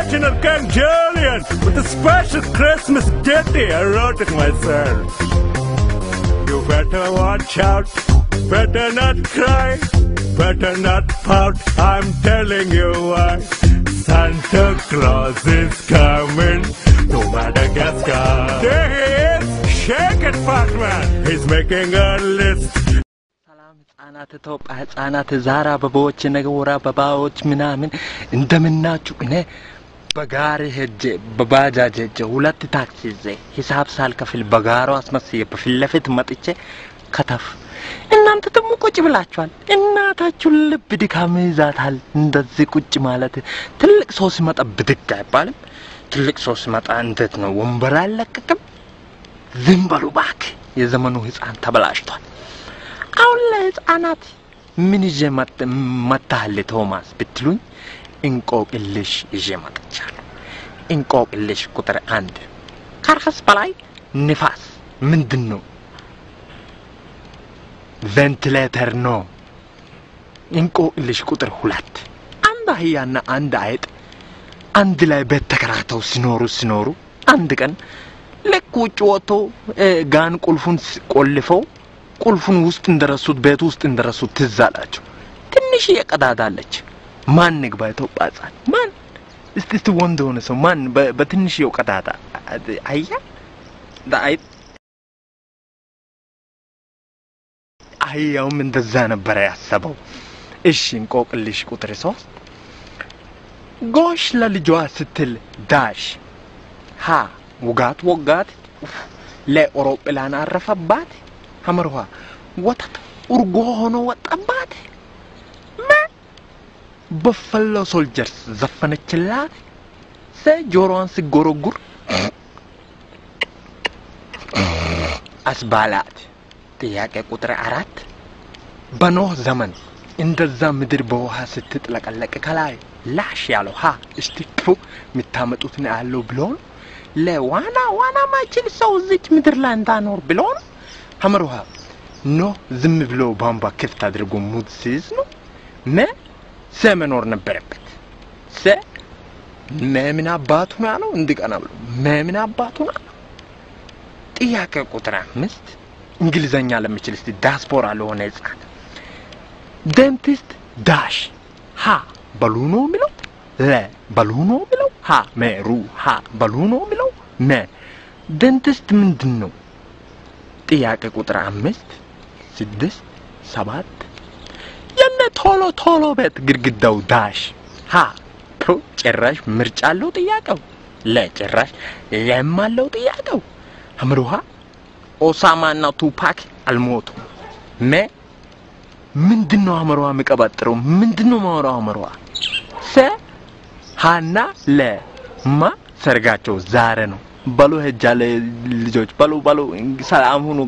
International King Julian with a special Christmas ditty I wrote it myself. You better watch out, better not cry, better not pout, I'm telling you why. Santa Claus is coming to Madagascar. There he is, shake it, fat man, he's making a list. ሕፃናት ኢትዮጵያ ሕፃናት ዛራ በቦች ነገወራ በባዎች ምናምን እንደምናችሁ እኔ በጋሪ ሄጄ በባጃጅ ሄጄ ሁለት ታክሲ ይዤ ሂሳብ ሳልከፍል በጋራው አስመስዬ በፊት ለፊት መጥቼ ከተፍ እናንተ ደግሞ ቁጭ ብላችኋል እናታችሁ ልብ ድካም ይዛታል እንደዚህ ቁጭ ማለት ትልቅ ሰው ሲመጣ ብድግ አይባልም ትልቅ ሰው ሲመጣ እንዴት ነው ወንበር አለቀቅም ዝም በሉ እባክህ የዘመኑ ሕፃን ተበላሽቷል አሁን ለሕፃናት ምን ይዤ መጣህ ቶማስ ብትሉኝ እንቆቅልሽ ይዤ መጥቻለሁ እንቆቅልሽ ቁጥር 1 ከራስ በላይ ንፋስ ምንድነው ቬንቲሌተር ነው እንቆቅልሽ ቁጥር 2 አንድ አህያና አንድ አይጥ አንድ ላይ በተከራተው ሲኖሩ አንድ ቀን ለቁጭ ወጥቶ ጋን ቁልፉን ቆልፈው ቁልፉን ውስጥ እንደረሱት ቤት ውስጥ እንደረሱት ትዛላችሁ ትንሽ የቀዳዳለች ማን ንግባ ተውጣጣ ማን እስቲ ወንድ ሆነ ሰው ማን በትንሽ የቀዳዳ አያ ዳይ አያውም እንደዛ ነበር ያሰበው እሺ እንቆቅልሽ ቁጥር 3 ጎሽ ለልጇ ስትል ዳሽ ሃ ወጋት ለአውሮፕላን አረፈባት ሐመርዋ ወጣት ኡርጎ ሆኖ ወጣባት በፈሎ ሶልጀርስ ዘፈነችላት ሰጆሮን ሲጎረጉር አስባላት ጥያቄ ቁጥር 4 በኖህ ዘመን እንደዛ ምድር በውሃ ስትጥለቀለቅ ከላይ ላሽ ያለው ሃ እስቲቱ ምታመጡት ነው ያለው ብሎን ለዋና ማይችል ሰው እዚህ ምድር ላይ እንዳኖር ብሎን ሐመርዋ ኖ ዝም ብሎ ባምባ ክፍት አድርጎ ሙድ ሲዝ ነው ሰመኖር ነበረበት ምን አባቱ ነው ያለው እንድቀና ብሎ ምን አባቱ ነው ጥያቄ ቁጥር 5 እንግሊዘኛ ለምችል እስቲ ዳስፖራ ለሆነ ሕፃን ዴንቲስት ዳሽ ሃ በሉኖ ሚለው በሉኖ ሚለው ሃ መሩ ሃ በሉኖ ሚለው ዴንቲስት ምንድነው ጥያቄ ቁጥር 5 6 7 የነ ቶሎ ቤት ግድግዳው ዳሽ ሃ ጭራሽ ምርጫ አለው ጥያቄው ለጭራሽ የማለው ጥያቄው አምሮሃ ኦሳማና ቱፓክ አልሞቱ ምንድነው አምሮሃ መቀባጥረው ምንድነው ማወራው አምሮሃ ሃና ለማ ሰርጋቸው ዛሬ ነው በሉ ሄጃለ ልጆች በሉ ሰላም ሁኑ